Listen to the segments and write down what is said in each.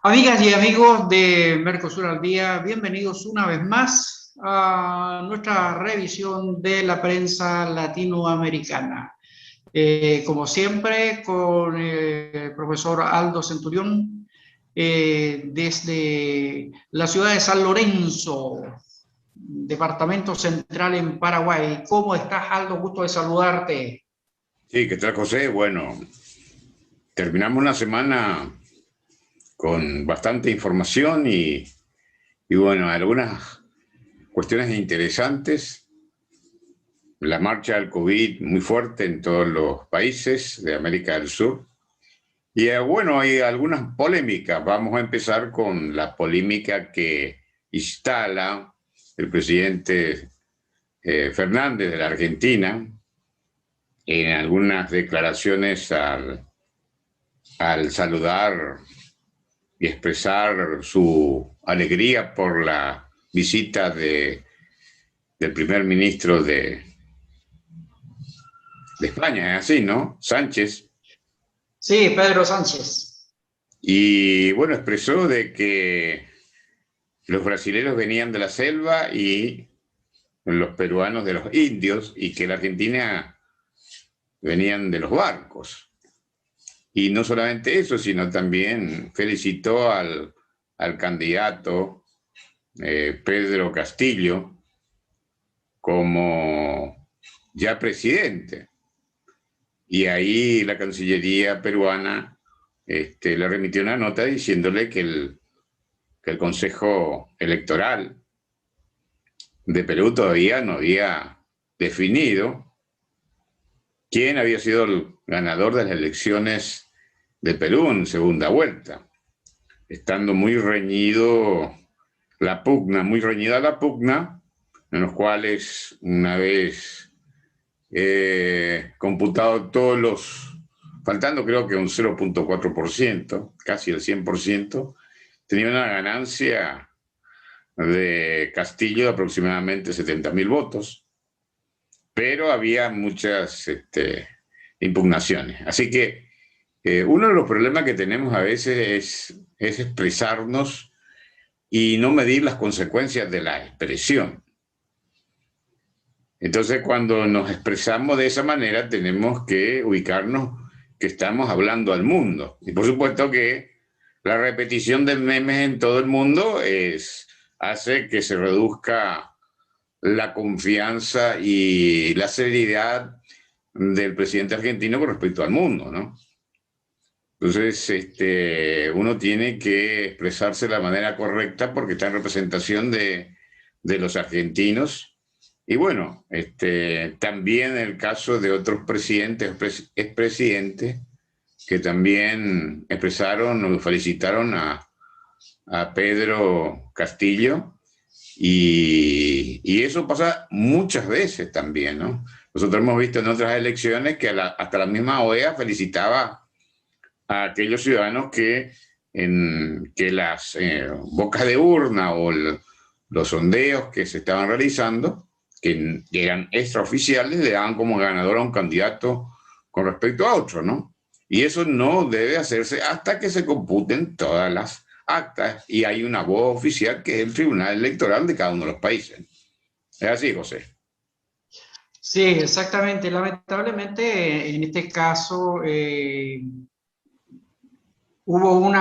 Amigas y amigos de Mercosur al Día, bienvenidos una vez más a nuestra revisión de la prensa latinoamericana. Como siempre, con el profesor Aldo Centurión, desde la ciudad de San Lorenzo, departamento central en Paraguay. ¿Cómo estás, Aldo? Gusto de saludarte. Sí, ¿qué tal, José? Bueno, terminamos una semana con bastante información y bueno, algunas cuestiones interesantes. La marcha del COVID muy fuerte en todos los países de América del Sur. Y bueno, hay algunas polémicas. Vamos a empezar con la polémica que instala el presidente Fernández de la Argentina en algunas declaraciones al saludar y expresar su alegría por la visita del primer ministro de España, es así, ¿no? Sánchez. Sí, Pedro Sánchez. Y bueno, expresó de que los brasileños venían de la selva y los peruanos de los indios y que la Argentina venían de los barcos. Y no solamente eso, sino también felicitó al candidato Pedro Castillo como ya presidente. Y ahí la Cancillería peruana le remitió una nota diciéndole que el Consejo Electoral de Perú todavía no había definido quién había sido el ganador de las elecciones de Perú en segunda vuelta, estando muy reñida la pugna, en los cuales una vez computado faltando creo que un 0,4%, casi el 100%, tenía una ganancia de Castillo de aproximadamente 70.000 votos, pero había muchas impugnaciones. Así que uno de los problemas que tenemos a veces es expresarnos y no medir las consecuencias de la expresión. Entonces, cuando nos expresamos de esa manera, tenemos que ubicarnos que estamos hablando al mundo. Y por supuesto que la repetición de memes en todo el mundo hace que se reduzca la confianza y la seriedad del presidente argentino con respecto al mundo, ¿no? Entonces, uno tiene que expresarse de la manera correcta porque está en representación de los argentinos. Y bueno, también el caso de otros presidentes, expresidentes, que también expresaron o felicitaron a Pedro Castillo. Y eso pasa muchas veces también, ¿no? Nosotros hemos visto en otras elecciones que hasta la misma OEA felicitaba a aquellos ciudadanos que las bocas de urna o los sondeos que se estaban realizando, que eran extraoficiales, le daban como ganador a un candidato con respecto a otro, ¿no? Y eso no debe hacerse hasta que se computen todas las actas y hay una voz oficial que es el Tribunal Electoral de cada uno de los países. Es así, José. Sí, exactamente. Lamentablemente, en este caso, hubo un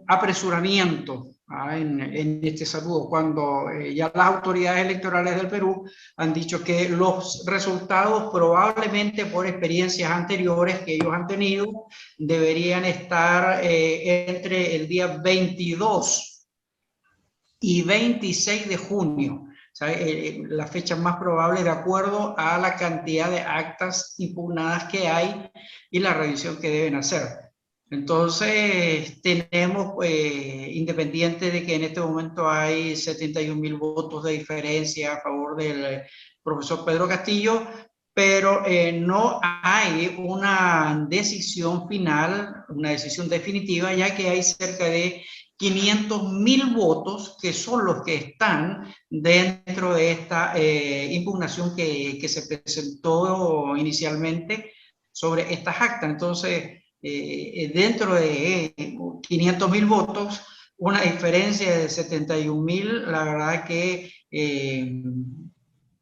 apresuramiento en este saludo, cuando ya las autoridades electorales del Perú han dicho que los resultados, probablemente por experiencias anteriores que ellos han tenido, deberían estar entre el día 22 y 26 de junio. La fecha más probable de acuerdo a la cantidad de actas impugnadas que hay y la revisión que deben hacer. Entonces, tenemos, independiente de que en este momento hay 71.000 votos de diferencia a favor del profesor Pedro Castillo, pero no hay una decisión final, una decisión definitiva, ya que hay cerca de 500.000 votos que son los que están dentro de esta impugnación que se presentó inicialmente sobre estas actas. Entonces, dentro de 500.000 votos, una diferencia de 71.000, la verdad que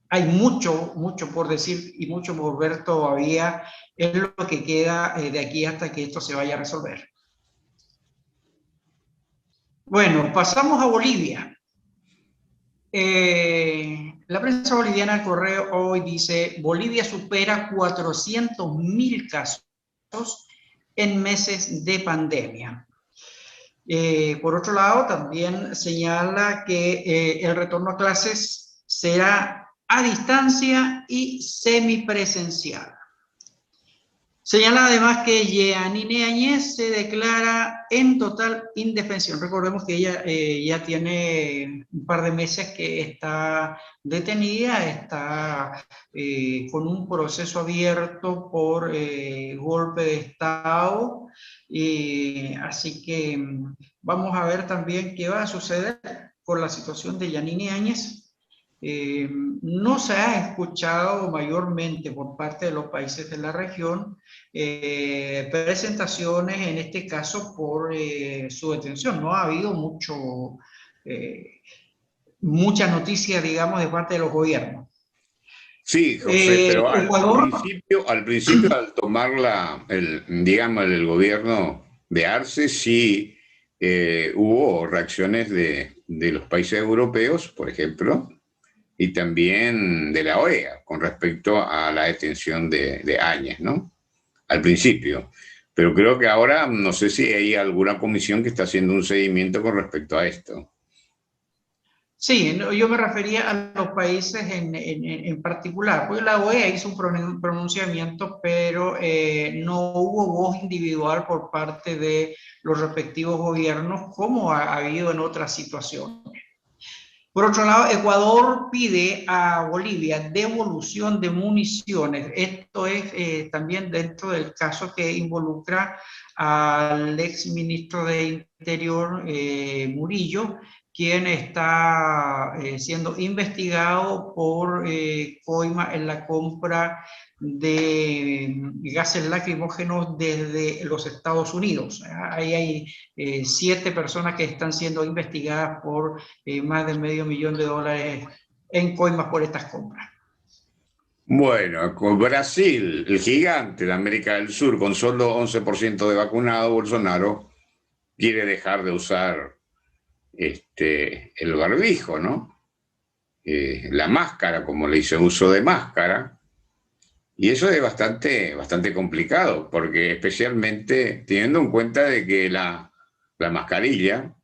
hay mucho por decir y mucho por ver todavía en lo que queda de aquí hasta que esto se vaya a resolver. Bueno, pasamos a Bolivia. La prensa boliviana, el Correo, hoy dice: Bolivia supera 400.000 casos en meses de pandemia. Por otro lado, también señala que el retorno a clases será a distancia y semipresencial. Señala además que Yanine Áñez se declara en total indefensión. Recordemos que ella ya tiene un par de meses que está detenida, está con un proceso abierto por golpe de Estado, así que vamos a ver también qué va a suceder con la situación de Yanine Áñez. No se ha escuchado mayormente por parte de los países de la región presentaciones, en este caso por su detención. No ha habido mucha noticia, digamos, de parte de los gobiernos. Sí, José, pero Ecuador, al principio al tomar digamos, el gobierno de Arce, sí hubo reacciones de los países europeos, por ejemplo, y también de la OEA con respecto a la detención de Áñez, ¿no? Al principio. Pero creo que ahora no sé si hay alguna comisión que está haciendo un seguimiento con respecto a esto. sí, yo me refería a los países en particular, pues la OEA hizo un pronunciamiento, pero no hubo voz individual por parte de los respectivos gobiernos, como ha habido en otras situaciones. Por otro lado, Ecuador pide a Bolivia devolución de municiones. Esto es también dentro del caso que involucra al ex ministro de Interior, Murillo, quien está siendo investigado por coima en la compra de gases lacrimógenos desde los Estados Unidos. Ahí hay 7 personas que están siendo investigadas por más de $500.000 en coimas por estas compras. Bueno, con Brasil, el gigante de América del Sur, con solo 11% de vacunado, Bolsonaro quiere dejar de usar el barbijo, ¿no? La máscara, como le hizo uso de máscara. Y eso es bastante complicado, porque especialmente teniendo en cuenta de que la mascarilla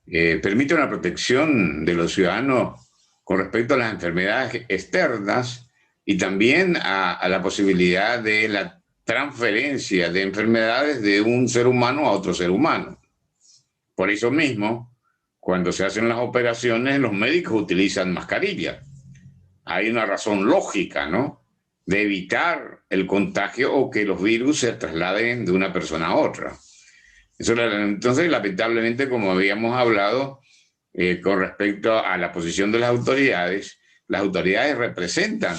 permite una protección de los ciudadanos con respecto a las enfermedades externas y también a la posibilidad de la transferencia de enfermedades de un ser humano a otro ser humano. Por eso mismo, cuando se hacen las operaciones, los médicos utilizan mascarilla. Hay una razón lógica, ¿no?, de evitar el contagio o que los virus se trasladen de una persona a otra. Entonces, lamentablemente, como habíamos hablado con respecto a la posición de las autoridades representan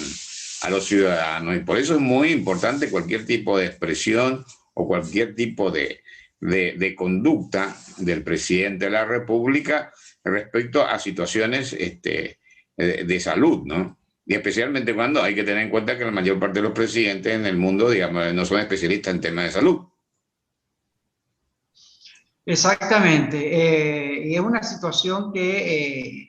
a los ciudadanos y por eso es muy importante cualquier tipo de expresión o cualquier tipo de conducta del presidente de la República respecto a situaciones de salud, ¿no? Y especialmente cuando hay que tener en cuenta que la mayor parte de los presidentes en el mundo, digamos, no son especialistas en temas de salud. Exactamente. Y es una situación que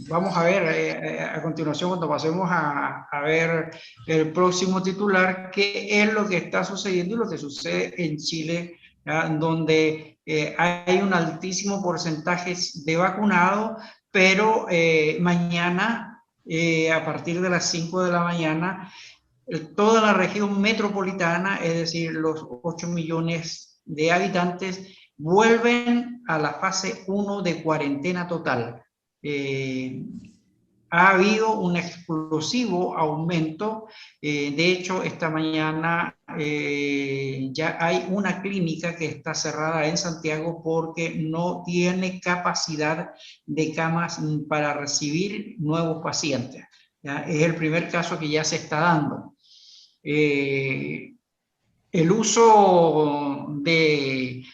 vamos a ver a continuación cuando pasemos a ver el próximo titular, qué es lo que está sucediendo y lo que sucede en Chile, ¿ya?, donde hay un altísimo porcentaje de vacunados, pero mañana, a partir de las 5 de la mañana, toda la región metropolitana, es decir, los 8 millones de habitantes, vuelven a la fase 1 de cuarentena total. Ha habido un explosivo aumento. De hecho, esta mañana ya hay una clínica que está cerrada en Santiago porque no tiene capacidad de camas para recibir nuevos pacientes, ¿ya? Es el primer caso que ya se está dando. el uso de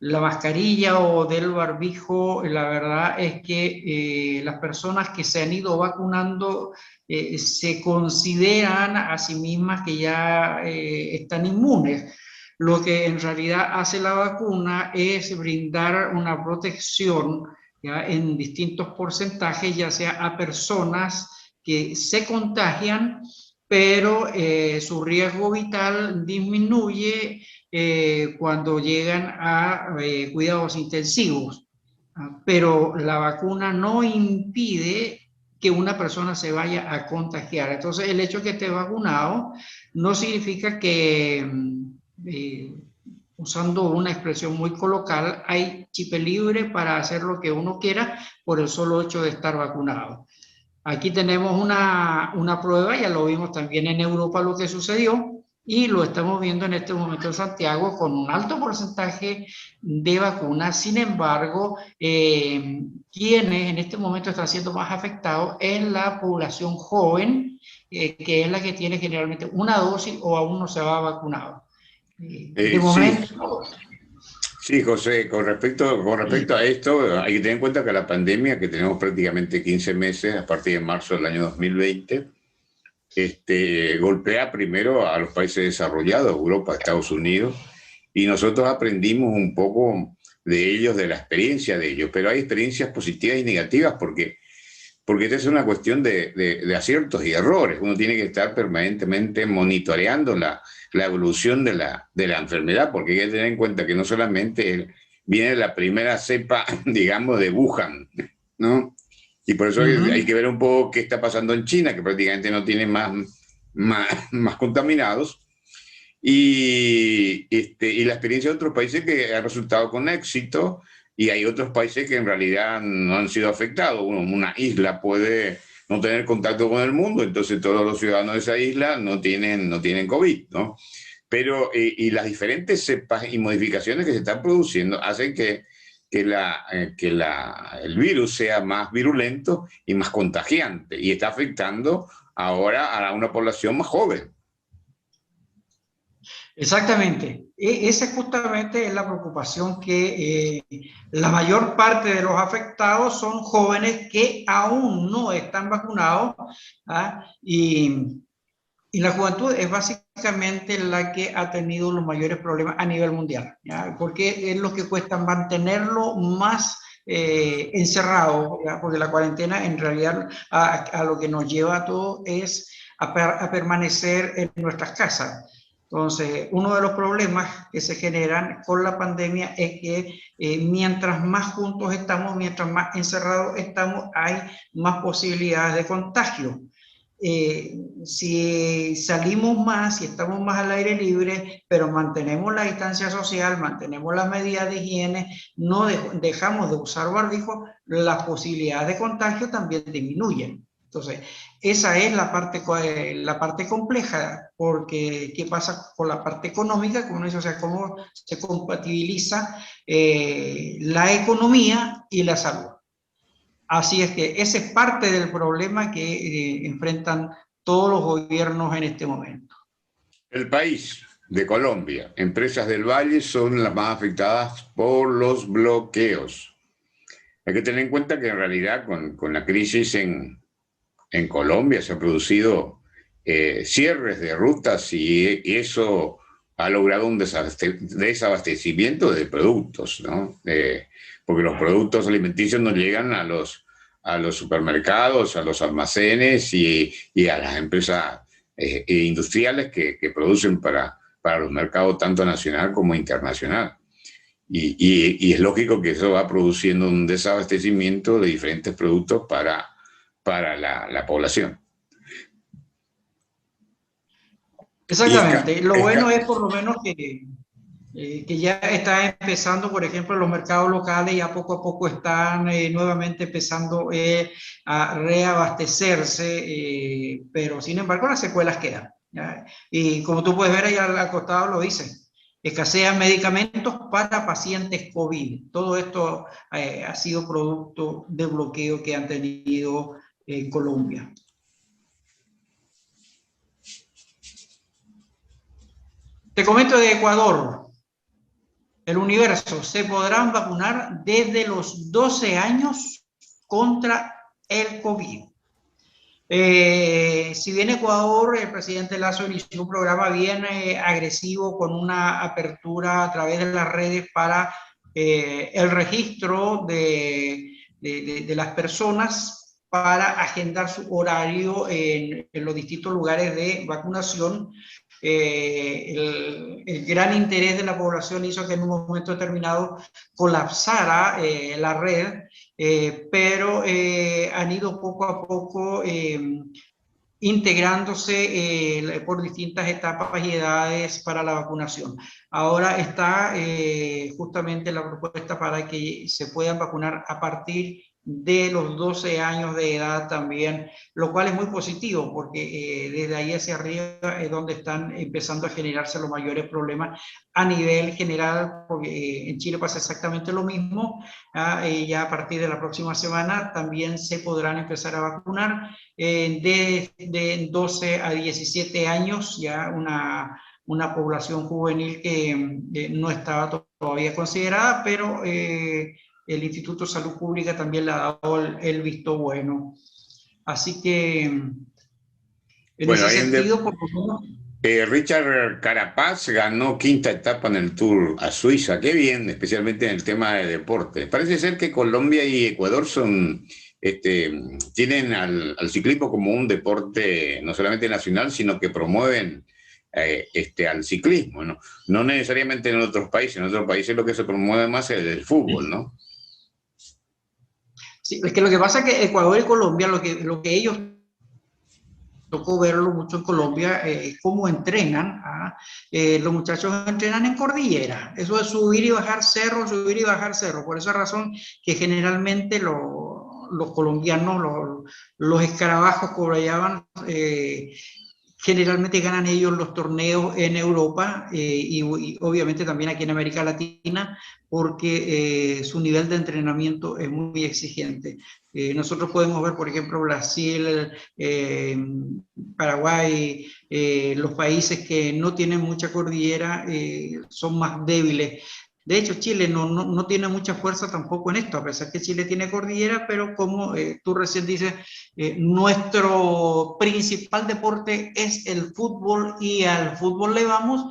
la mascarilla o del barbijo, la verdad es que las personas que se han ido vacunando se consideran a sí mismas que ya están inmunes. Lo que en realidad hace la vacuna es brindar una protección, ¿ya?, en distintos porcentajes, ya sea a personas que se contagian, pero su riesgo vital disminuye cuando llegan a cuidados intensivos. Pero la vacuna no impide que una persona se vaya a contagiar. Entonces, el hecho de que esté vacunado no significa que, usando una expresión muy coloquial, hay chip libre para hacer lo que uno quiera por el solo hecho de estar vacunado. Aquí tenemos una prueba, ya lo vimos también en Europa lo que sucedió, y lo estamos viendo en este momento en Santiago con un alto porcentaje de vacunas. Sin embargo, quienes en este momento están siendo más afectados es la población joven, que es la que tiene generalmente una dosis o aún no se va vacunado. De Sí, momento. sí, José, con respecto a esto, hay que tener en cuenta que la pandemia, que tenemos prácticamente 15 meses a partir de marzo del año 2020, golpea primero a los países desarrollados, Europa, Estados Unidos, y nosotros aprendimos un poco de ellos, de la experiencia de ellos, pero hay experiencias positivas y negativas porque esta es una cuestión de aciertos y errores. Uno tiene que estar permanentemente monitoreando la evolución de la enfermedad, porque hay que tener en cuenta que no solamente viene la primera cepa, digamos, de Wuhan, ¿no? Y por eso hay que ver un poco qué está pasando en China, que prácticamente no tiene más contaminados, y la experiencia de otros países que ha resultado con éxito, y hay otros países que en realidad no han sido afectados. Una isla puede no tener contacto con el mundo, entonces todos los ciudadanos de esa isla no tienen COVID, ¿no? Pero y las diferentes cepas y modificaciones que se están produciendo hacen que el virus sea más virulento y más contagiante, y está afectando ahora a una población más joven. Exactamente. Esa justamente es la preocupación, que la mayor parte de los afectados son jóvenes que aún no están vacunados, ¿ah? Y la juventud es básicamente la que ha tenido los mayores problemas a nivel mundial, ¿ya? Porque es lo que cuesta mantenerlo más encerrado, ¿ya? Porque la cuarentena en realidad a lo que nos lleva a todos es a permanecer en nuestras casas. Entonces, uno de los problemas que se generan con la pandemia es que mientras más juntos estamos, mientras más encerrados estamos, hay más posibilidades de contagio. Si salimos más, si estamos más al aire libre, pero mantenemos la distancia social, mantenemos las medidas de higiene, no dejamos de usar barbijo, las posibilidades de contagio también disminuyen. Entonces, esa es la parte compleja, porque ¿qué pasa con la parte económica? Como dice, o sea, cómo se compatibiliza la economía y la salud. Así es que ese es parte del problema que enfrentan todos los gobiernos en este momento. El país de Colombia, empresas del Valle son las más afectadas por los bloqueos. Hay que tener en cuenta que en realidad con la crisis en Colombia se han producido cierres de rutas, y eso ha logrado un desabastecimiento de productos, ¿no? Porque los productos alimenticios no llegan a los supermercados, a los almacenes y a las empresas industriales que producen para los mercados tanto nacional como internacional. Y es lógico que eso va produciendo un desabastecimiento de diferentes productos para la población. Exactamente. Lo bueno es por lo menos que ya está empezando, por ejemplo, los mercados locales ya poco a poco están nuevamente empezando a reabastecerse, pero sin embargo las secuelas quedan, ¿ya? Y como tú puedes ver ahí al costado lo dicen, escasean medicamentos para pacientes COVID. Todo esto ha sido producto de bloqueo que han tenido en Colombia. Te comento de Ecuador, el universo, se podrán vacunar desde los 12 años contra el COVID. Si bien Ecuador, el presidente Lasso inició un programa bien agresivo con una apertura a través de las redes para el registro de las personas para agendar su horario en los distintos lugares de vacunación. El gran interés de la población hizo que en un momento determinado colapsara la red, pero han ido poco a poco integrándose por distintas etapas y edades para la vacunación. Ahora está justamente la propuesta para que se puedan vacunar a partir de los 12 años de edad también, lo cual es muy positivo porque desde ahí hacia arriba es donde están empezando a generarse los mayores problemas a nivel general, porque en Chile pasa exactamente lo mismo. Ya a partir de la próxima semana también se podrán empezar a vacunar de 12 a 17 años, ya una población juvenil que no estaba todavía considerada, pero el Instituto de Salud Pública también le ha dado el visto bueno. Así que, en bueno, ese sentido, por lo menos... Richard Carapaz ganó quinta etapa en el Tour a Suiza. Qué bien, especialmente en el tema de deporte. Parece ser que Colombia y Ecuador tienen al ciclismo como un deporte no solamente nacional, sino que promueven al ciclismo, ¿no? No necesariamente en otros países. En otros países lo que se promueve más es el fútbol, ¿no? Sí, es que lo que pasa es que Ecuador y Colombia, lo que ellos tocó verlo mucho en Colombia, cómo entrenan. Los muchachos entrenan en cordillera. Eso es subir y bajar cerro, subir y bajar cerro. Por esa razón que generalmente los colombianos, los escarabajos, como lo llaman, generalmente ganan ellos los torneos en Europa y obviamente también aquí en América Latina, porque su nivel de entrenamiento es muy exigente. Nosotros podemos ver, por ejemplo, Brasil, Paraguay, los países que no tienen mucha cordillera son más débiles. De hecho, Chile no tiene mucha fuerza tampoco en esto, a pesar que Chile tiene cordillera, pero como tú recién dices, nuestro principal deporte es el fútbol y al fútbol le vamos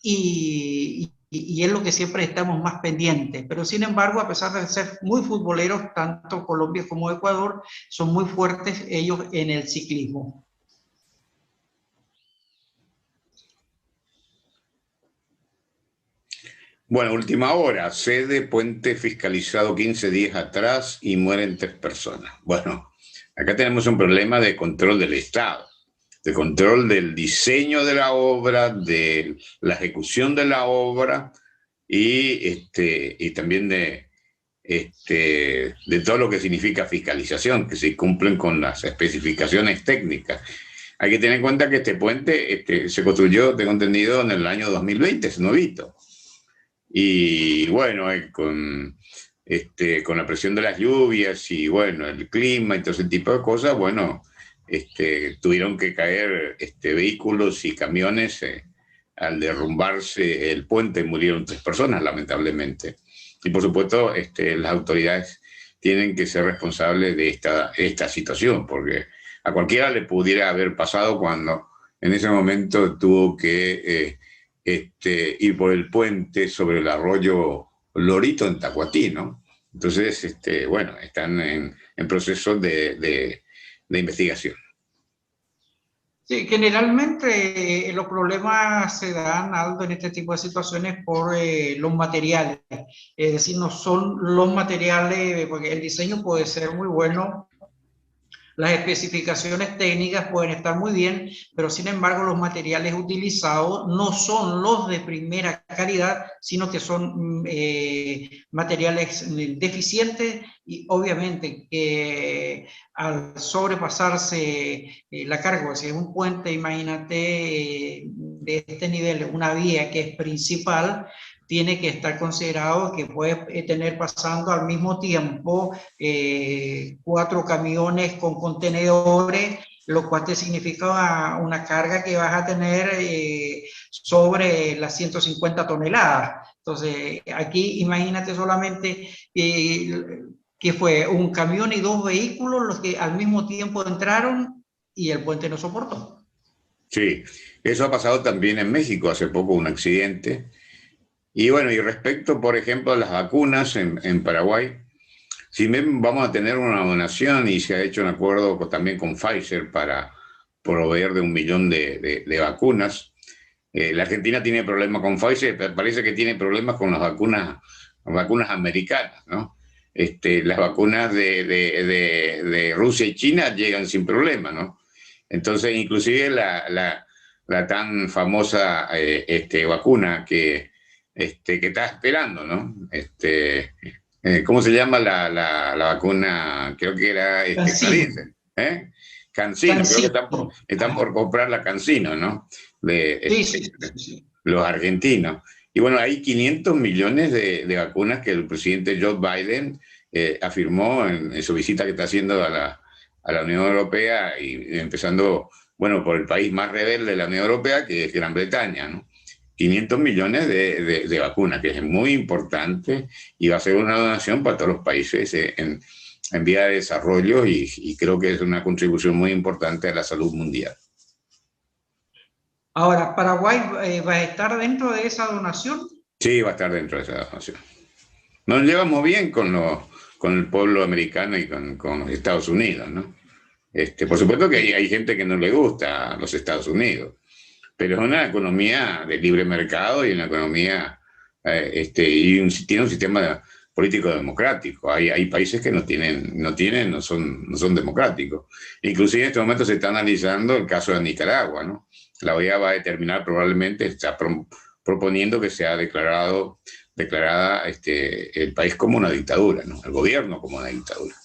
y es lo que siempre estamos más pendientes. Pero sin embargo, a pesar de ser muy futboleros, tanto Colombia como Ecuador son muy fuertes ellos en el ciclismo. Bueno, última hora, sede puente fiscalizado 15 días atrás y mueren 3 personas. Bueno, acá tenemos un problema de control del Estado, de control del diseño de la obra, de la ejecución de la obra y también de todo lo que significa fiscalización, que se cumplen con las especificaciones técnicas. Hay que tener en cuenta que este puente se construyó, tengo entendido, en el año 2020, es novito. Y bueno, con la presión de las lluvias y bueno, el clima y todo ese tipo de cosas, bueno, tuvieron que caer vehículos y camiones. Al derrumbarse el puente murieron 3 personas, lamentablemente. Y por supuesto, las autoridades tienen que ser responsables de esta situación, porque a cualquiera le pudiera haber pasado cuando en ese momento tuvo que ir por el puente sobre el arroyo Lorito en Tacuatí, ¿no? Entonces, bueno, están en proceso de investigación. Sí, generalmente los problemas se dan, Aldo, en este tipo de situaciones por los materiales. Es decir, no son los materiales, porque el diseño puede ser muy bueno, las especificaciones técnicas pueden estar muy bien, pero sin embargo los materiales utilizados no son los de primera calidad, sino que son materiales deficientes y obviamente que al sobrepasarse la carga, si es un puente, imagínate de este nivel, una vía que es principal, tiene que estar considerado que puede tener pasando al mismo tiempo 4 camiones con contenedores lo cual te significa una carga que vas a tener sobre las 150 toneladas. Entonces, aquí imagínate solamente que fue un camión y 2 vehículos los que al mismo tiempo entraron y el puente no soportó. Sí, eso ha pasado también en México, hace poco un accidente. Y bueno, y respecto, por ejemplo, a las vacunas en Paraguay, si bien vamos a tener una donación y se ha hecho un acuerdo también con Pfizer para proveer de 1 millón de vacunas, la Argentina tiene problemas con Pfizer, pero parece que tiene problemas con las vacunas americanas, ¿no? Las vacunas de Rusia y China llegan sin problema, ¿no? Entonces, inclusive la tan famosa vacuna que está esperando, ¿no? ¿Cómo se llama la vacuna? Creo que era Cancino. canadiense, ¿eh? CanSino, creo que Cancino. están por comprar la CanSino, ¿no? Sí, sí, sí, sí. Los argentinos. Y bueno, hay 500 millones de vacunas que el presidente Joe Biden afirmó en su visita que está haciendo a la Unión Europea y empezando, bueno, por el país más rebelde de la Unión Europea, que es Gran Bretaña, ¿no? 500 millones de vacunas, que es muy importante y va a ser una donación para todos los países en vía de desarrollo y creo que es una contribución muy importante a la salud mundial. Ahora, ¿Paraguay va a estar dentro de esa donación? Sí, va a estar dentro de esa donación. Nos llevamos bien con el pueblo americano y con los Estados Unidos, ¿no? Por supuesto que hay gente que no le gusta a los Estados Unidos, pero es una economía de libre mercado y una economía, tiene un sistema político democrático. Hay países que no son democráticos. Inclusive en este momento se está analizando el caso de Nicaragua, ¿no? La OEA va a determinar probablemente, está proponiendo que sea declarada el país como una dictadura, ¿no? El gobierno como una dictadura.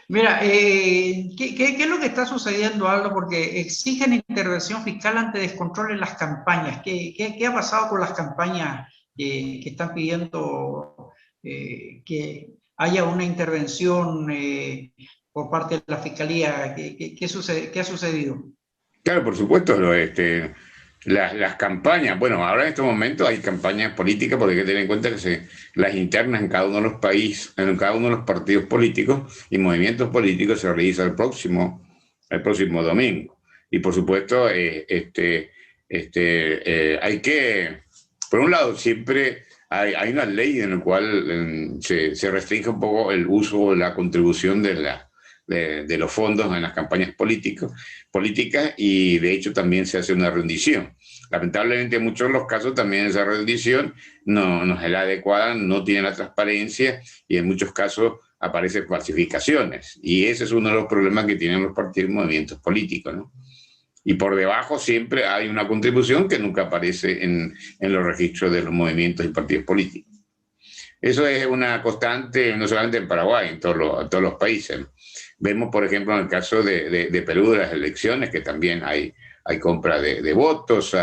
Mira, ¿qué es lo que está sucediendo, Aldo? Porque exigen intervención fiscal ante descontrol en las campañas. ¿Qué ha pasado con las campañas que están pidiendo que haya una intervención por parte de la Fiscalía? ¿Qué ha sucedido? Claro, por supuesto, las campañas, bueno, ahora en estos momentos hay campañas políticas porque hay que tener en cuenta que las internas en cada uno de los países, en cada uno de los partidos políticos y movimientos políticos se realiza el próximo domingo. Y por supuesto, hay que, por un lado, siempre hay una ley en la cual se restringe un poco el uso o la contribución de los fondos en las campañas políticas y de hecho también se hace una rendición. Lamentablemente en muchos de los casos también esa rendición no es la adecuada, no tiene la transparencia y en muchos casos aparecen falsificaciones y ese es uno de los problemas que tienen los partidos y movimientos políticos, ¿no? Y por debajo siempre hay una contribución que nunca aparece en los registros de los movimientos y partidos políticos. Eso es una constante, no solamente en Paraguay, en todos los países, ¿no? Vemos, por ejemplo, en el caso de Perú, de las elecciones, que también hay compra de votos,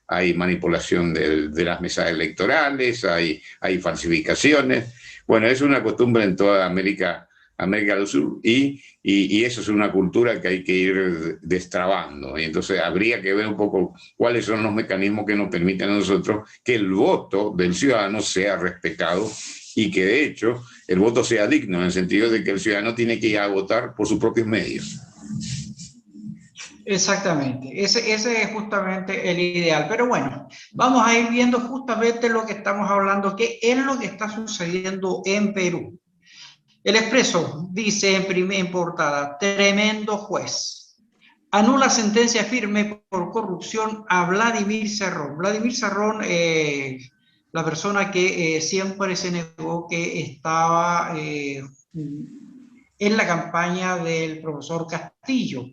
hay manipulación de las mesas electorales, hay falsificaciones. Bueno, es una costumbre en toda América del Sur y eso es una cultura que hay que ir destrabando. Y entonces habría que ver un poco cuáles son los mecanismos que nos permiten a nosotros que el voto del ciudadano sea respetado y que de hecho el voto sea digno, en el sentido de que el ciudadano tiene que ir a votar por sus propios medios. Exactamente, ese es justamente el ideal. Pero bueno, vamos a ir viendo justamente lo que estamos hablando, qué es lo que está sucediendo en Perú. El Expreso dice en portada, tremendo juez. Anula sentencia firme por corrupción a Vladimir Cerrón. Vladimir Cerrón, la persona que siempre se negó que estaba en la campaña del profesor Castillo.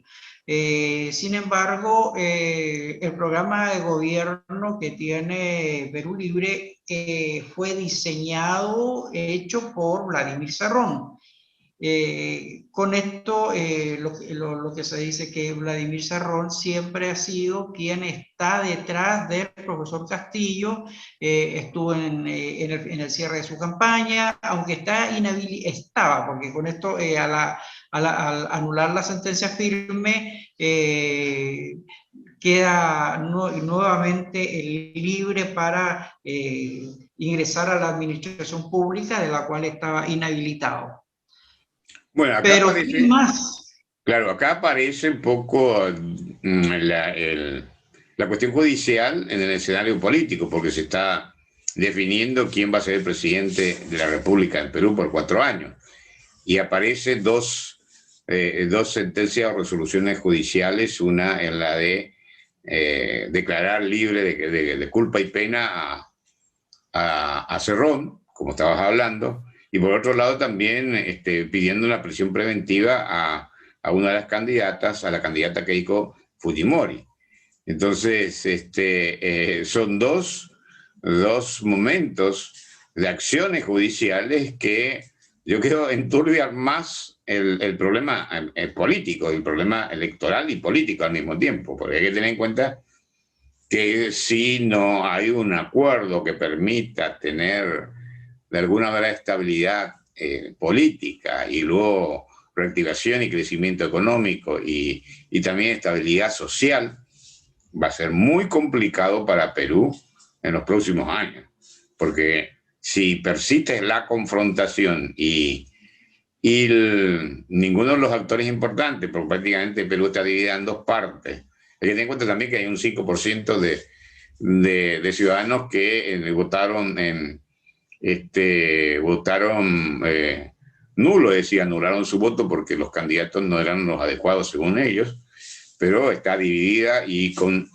Sin embargo, el programa de gobierno que tiene Perú Libre fue diseñado, hecho por Vladimir Cerrón. Con esto, lo que se dice que Vladimir Cerrón siempre ha sido quien está detrás del profesor Castillo, estuvo en el cierre de su campaña, aunque estaba, porque con esto, al anular la sentencia firme, queda nuevamente libre para ingresar a la administración pública, de la cual estaba inhabilitado. Bueno, acá Pero aparece, sin más. claro, acá aparece un poco la cuestión judicial en el escenario político, porque se está definiendo quién va a ser el presidente de la República del Perú por 4 años. Y aparecen dos sentencias o resoluciones judiciales, una en la de declarar libre de culpa y pena a Cerrón, como estabas hablando, y por otro lado también pidiendo una prisión preventiva a una de las candidatas, a la candidata Keiko Fujimori. Entonces, son dos momentos de acciones judiciales que yo creo enturbian más el problema político, el problema electoral y político al mismo tiempo, porque hay que tener en cuenta que si no hay un acuerdo que permita tener de alguna manera estabilidad política y luego reactivación y crecimiento económico y también estabilidad social, va a ser muy complicado para Perú en los próximos años, porque si persiste la confrontación ninguno de los actores importantes, porque prácticamente Perú está dividida en dos partes. Hay que tener en cuenta también que hay un 5% de ciudadanos que votaron nulo, es decir, anularon su voto porque los candidatos no eran los adecuados según ellos, pero está dividida y con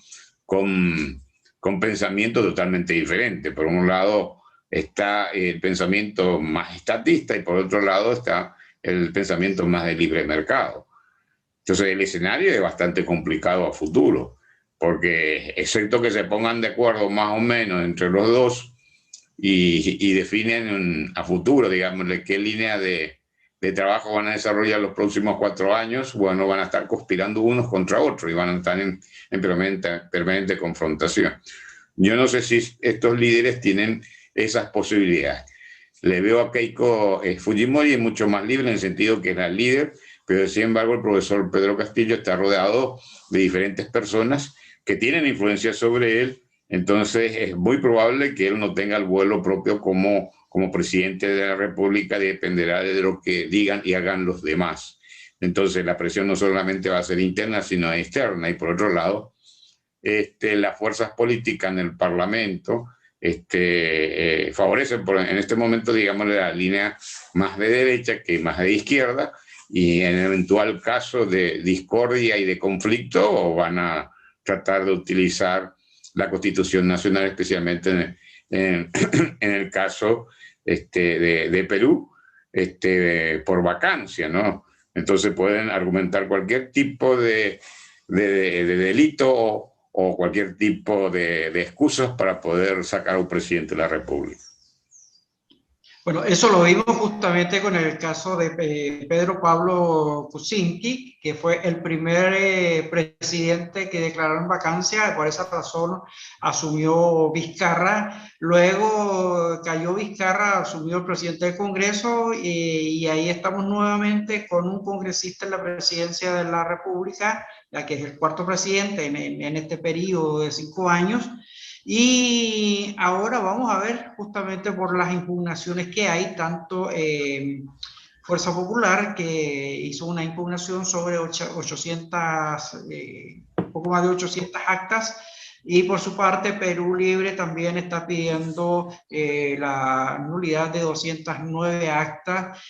pensamiento totalmente diferente. Por un lado está el pensamiento más estatista y por otro lado está el pensamiento más de libre mercado. Entonces el escenario es bastante complicado a futuro, porque excepto que se pongan de acuerdo más o menos entre los dos y definen a futuro, digamos, qué línea de trabajo van a desarrollar los próximos 4 años, bueno, van a estar conspirando unos contra otros y van a estar en permanente confrontación. Yo no sé si estos líderes tienen esas posibilidades. Le veo a Keiko Fujimori mucho más libre en el sentido que es la líder, pero sin embargo el profesor Pedro Castillo está rodeado de diferentes personas que tienen influencia sobre él, entonces es muy probable que él no tenga el vuelo propio como presidente de la República, dependerá de lo que digan y hagan los demás. Entonces la presión no solamente va a ser interna, sino externa, y por otro lado, las fuerzas políticas en el Parlamento favorecen en este momento, digamos, la línea más de derecha que más de izquierda, y en eventual caso de discordia y de conflicto van a tratar de utilizar la Constitución Nacional, especialmente en el caso de Perú, por vacancia, ¿no? Entonces pueden argumentar cualquier tipo de delito o cualquier tipo de excusas para poder sacar a un presidente de la República. Bueno, eso lo vimos justamente con el caso de Pedro Pablo Kuczynski, que fue el primer presidente que declararon vacancia. Por esa razón asumió Vizcarra. Luego cayó Vizcarra, asumió el presidente del Congreso y ahí estamos nuevamente con un congresista en la presidencia de la República, ya que es el cuarto presidente en este periodo de 5 años. Y ahora vamos a ver, justamente por las impugnaciones que hay, tanto Fuerza Popular, que hizo una impugnación sobre 800, poco más de 800 actas, y por su parte Perú Libre también está pidiendo la nulidad de 209 actas,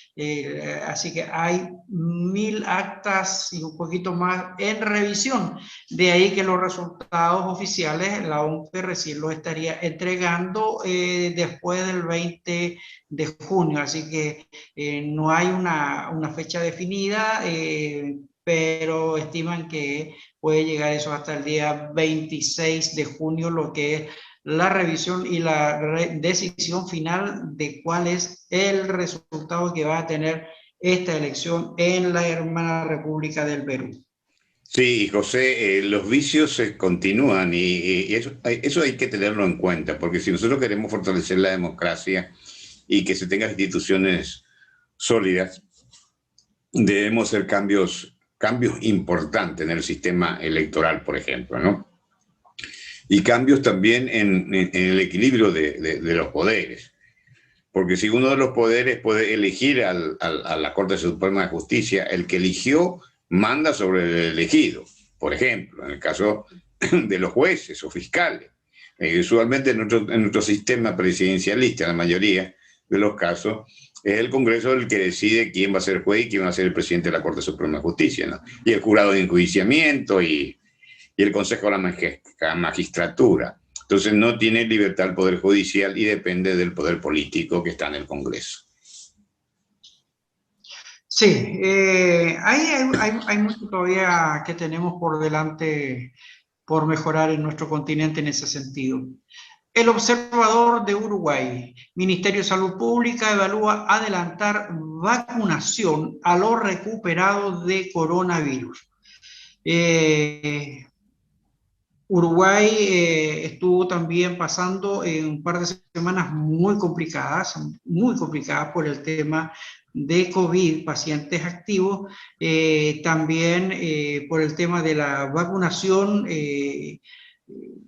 así que hay 1000 actas y un poquito más en revisión. De ahí que los resultados oficiales la OMP recién los estaría entregando después del 20 de junio, así que no hay una fecha definida, pero estiman que puede llegar eso hasta el día 26 de junio, lo que es la revisión y la decisión final de cuál es el resultado que va a tener esta elección en la hermana República del Perú. Sí, José, los vicios se continúan y eso hay que tenerlo en cuenta, porque si nosotros queremos fortalecer la democracia y que se tengan instituciones sólidas, debemos hacer cambios importantes en el sistema electoral, por ejemplo, ¿no? Y cambios también en el equilibrio de los poderes. Porque si uno de los poderes puede elegir a la Corte Suprema de Justicia, el que eligió manda sobre el elegido. Por ejemplo, en el caso de los jueces o fiscales. Usualmente en nuestro sistema presidencialista, la mayoría de los casos, es el Congreso el que decide quién va a ser juez y quién va a ser el presidente de la Corte Suprema de Justicia, ¿no? Y el jurado de enjuiciamiento y el Consejo de la Magistratura. Entonces no tiene libertad el Poder Judicial y depende del poder político que está en el Congreso. Sí, hay mucho todavía que tenemos por delante por mejorar en nuestro continente en ese sentido. El observador de Uruguay, Ministerio de Salud Pública, evalúa adelantar vacunación a los recuperados de coronavirus. Uruguay estuvo también pasando un par de semanas muy complicadas por el tema de COVID, pacientes activos, también por el tema de la vacunación.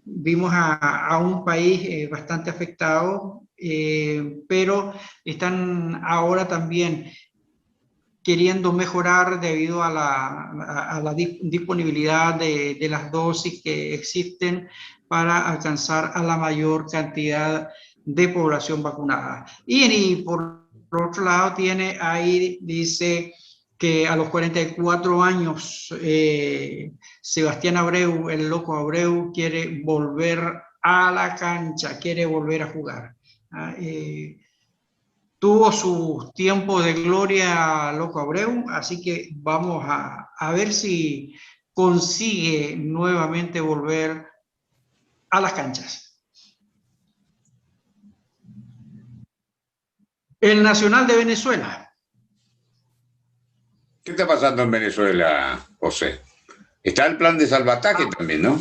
Vimos a un país bastante afectado, pero están ahora también queriendo mejorar debido a la disponibilidad de las dosis que existen para alcanzar a la mayor cantidad de población vacunada. Y por otro lado ahí dice que a los 44 años Sebastián Abreu, el loco Abreu, quiere volver a la cancha, quiere volver a jugar. Tuvo su tiempo de gloria Loco Abreu, así que vamos a ver si consigue nuevamente volver a las canchas. El Nacional de Venezuela. ¿Qué está pasando en Venezuela, José? Está el plan de salvataje también, ¿no?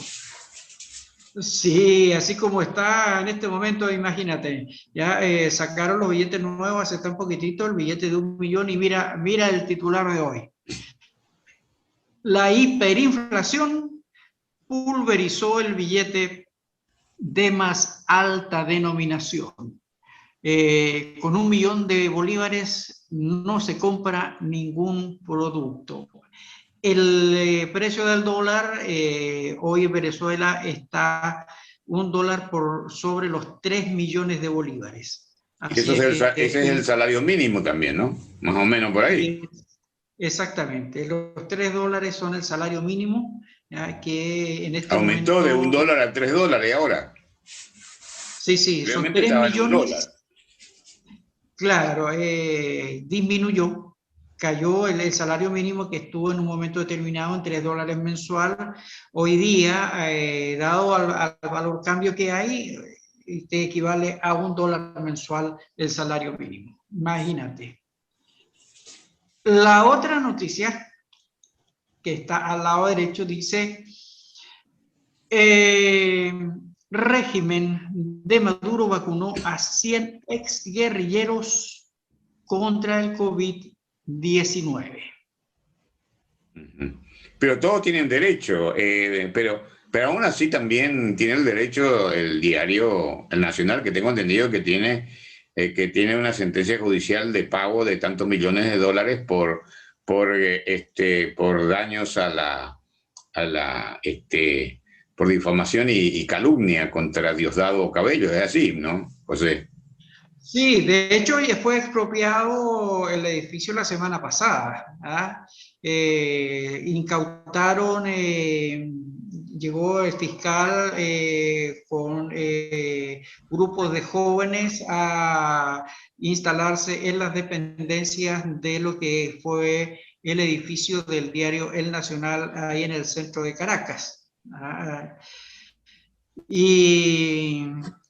Sí, así como está en este momento, imagínate, ya sacaron los billetes nuevos hace tan poquitito, el billete de 1 millón, y mira el titular de hoy. La hiperinflación pulverizó el billete de más alta denominación. Con 1 millón de bolívares no se compra ningún producto. El precio del dólar hoy en Venezuela está $1 por sobre los 3 millones de bolívares. Así ese es el salario mínimo también, ¿no? Más o menos por ahí. Exactamente. Los $3 son el salario mínimo, ¿ya? Que en este aumentó momento, de $1 a $3 ahora. Sí, son 3 millones. Claro, disminuyó, cayó el salario mínimo que estuvo en un momento determinado en $3 mensual. Hoy día, dado al valor cambio que hay, equivale a $1 mensual el salario mínimo. Imagínate. La otra noticia que está al lado derecho dice: régimen de Maduro vacunó a 100 exguerrilleros contra el COVID-19. Pero todos tienen derecho, pero aún así también tiene el derecho el diario El Nacional, que tengo entendido que tiene una sentencia judicial de pago de tantos millones de dólares por daños por difamación y calumnia contra Diosdado Cabello. Es así, ¿no, José? Sí, de hecho fue expropiado el edificio la semana pasada. Incautaron, llegó el fiscal con grupos de jóvenes a instalarse en las dependencias de lo que fue el edificio del diario El Nacional, ahí en el centro de Caracas. Y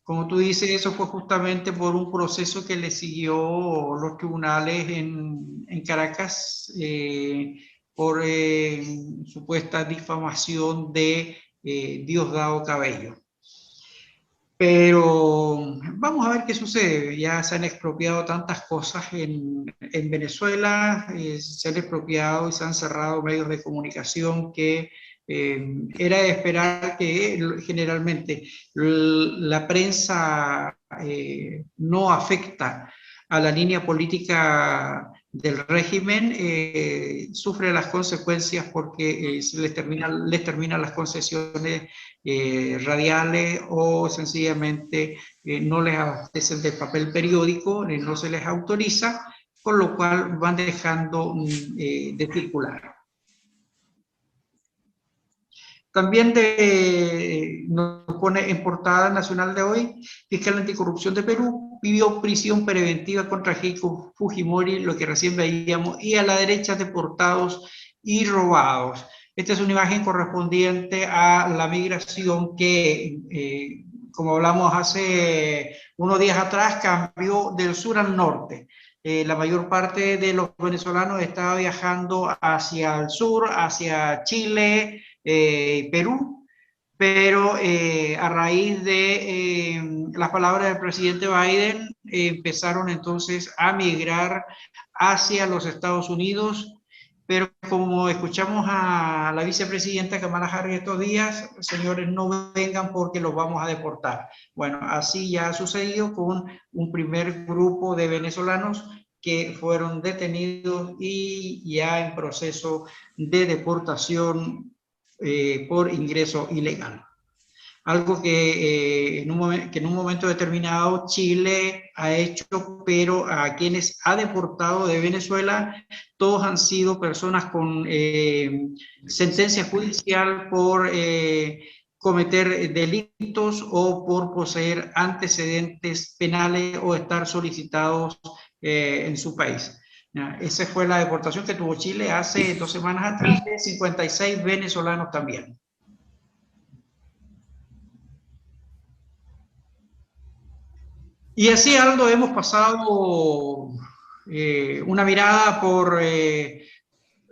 Como tú dices, eso fue justamente por un proceso que le siguió los tribunales en Caracas por supuesta difamación de Diosdado Cabello. Pero vamos a ver qué sucede. Ya se han expropiado tantas cosas en Venezuela, se han expropiado y se han cerrado medios de comunicación que era de esperar que generalmente la prensa no afecta a la línea política del régimen, sufre las consecuencias porque se les terminan las concesiones radiales o sencillamente no les abastecen de papel periódico, no se les autoriza, con lo cual van dejando de circular. También nos pone en portada nacional de hoy, fiscal anticorrupción de Perú pidió prisión preventiva contra Keiko Fujimori, lo que recién veíamos, y a la derecha deportados y robados. Esta es una imagen correspondiente a la migración que, como hablamos hace unos días atrás, cambió del sur al norte. La mayor parte de los venezolanos estaba viajando hacia el sur, hacia Chile, Perú, pero a raíz de las palabras del presidente Biden empezaron entonces a migrar hacia los Estados Unidos, pero como escuchamos a la vicepresidenta Kamala Harris estos días, señores, no vengan porque los vamos a deportar. Bueno, así ya ha sucedido con un primer grupo de venezolanos que fueron detenidos y ya en proceso de deportación por ingreso ilegal. Algo que en un momento determinado Chile ha hecho, pero a quienes ha deportado de Venezuela, todos han sido personas con sentencia judicial por cometer delitos o por poseer antecedentes penales o estar solicitados en su país. Esa fue la deportación que tuvo Chile hace 2 semanas atrás, de 56 venezolanos también. Y así, Aldo, hemos pasado una mirada por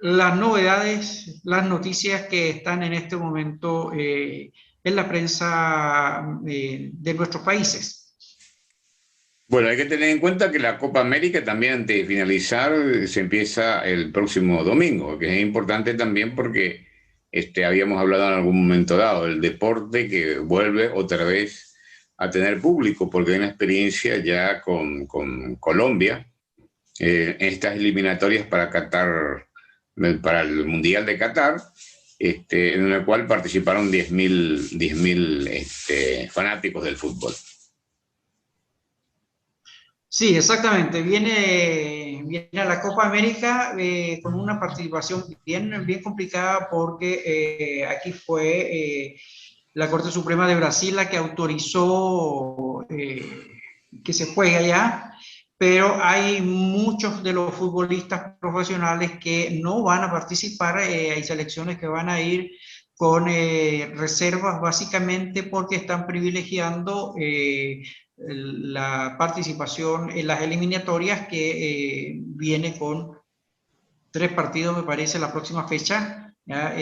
las novedades, las noticias que están en este momento en la prensa de nuestros países. Bueno, hay que tener en cuenta que la Copa América también antes de finalizar se empieza el próximo domingo, que es importante también porque habíamos hablado en algún momento dado, el deporte que vuelve otra vez a tener público, porque hay una experiencia ya con Colombia en estas eliminatorias para Qatar, para el Mundial de Qatar, en la cual participaron 10.000 fanáticos del fútbol. Sí, exactamente. Viene a la Copa América con una participación bien complicada porque aquí fue la Corte Suprema de Brasil la que autorizó que se juegue allá, pero hay muchos de los futbolistas profesionales que no van a participar. Hay selecciones que van a ir con reservas básicamente porque están privilegiando la participación en las eliminatorias que viene con 3 partidos, me parece, la próxima fecha, ¿ya?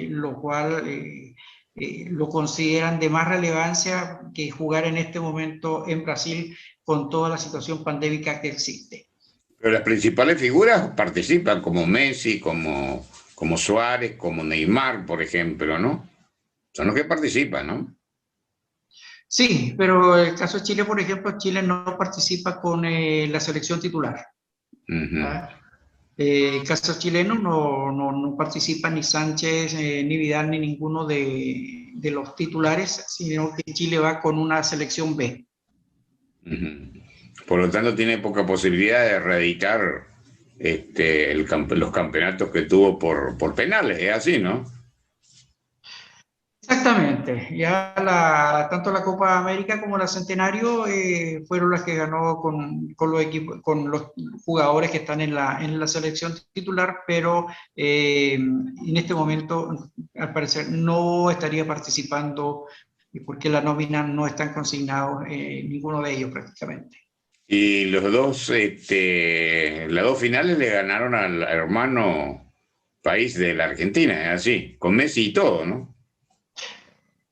Lo cual lo consideran de más relevancia que jugar en este momento en Brasil con toda la situación pandémica que existe. Pero las principales figuras participan, como Messi, como Suárez, como Neymar, por ejemplo, ¿no? Son los que participan, ¿no? Sí, pero el caso de Chile, por ejemplo, Chile no participa con la selección titular. Uh-huh. El caso chileno no participa ni Sánchez, ni Vidal, ni ninguno de los titulares, sino que Chile va con una selección B. Uh-huh. Por lo tanto, tiene poca posibilidad de reeditar los campeonatos que tuvo por penales, es así, ¿no? Exactamente, ya tanto la Copa América como la Centenario fueron las que ganó con los jugadores que están en la selección titular, pero en este momento al parecer no estaría participando porque la nómina no están consignados ninguno de ellos prácticamente. Y los dos, las dos finales le ganaron al hermano país de la Argentina, es así, con Messi y todo, ¿no?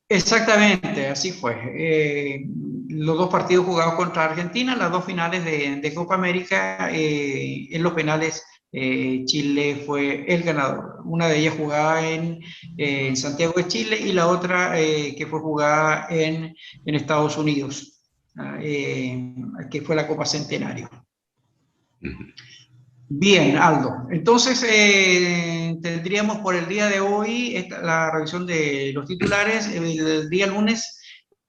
Exactamente, así fue. Los dos partidos jugados contra Argentina, las dos finales de Copa América, en los penales Chile fue el ganador. Una de ellas jugada en Santiago de Chile y la otra que fue jugada en Estados Unidos, que fue la Copa Centenario. Bien, Aldo. Entonces, tendríamos por el día de hoy la revisión de los titulares. El día lunes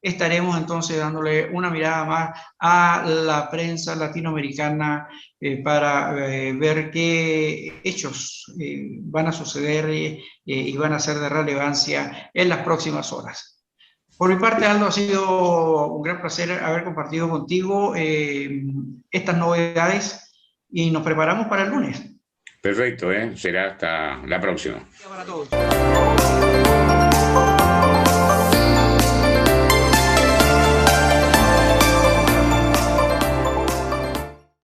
estaremos entonces dándole una mirada más a la prensa latinoamericana para ver qué hechos van a suceder y van a ser de relevancia en las próximas horas. Por mi parte, Aldo, ha sido un gran placer haber compartido contigo estas novedades y nos preparamos para el lunes. Perfecto, será hasta la próxima. Para todos.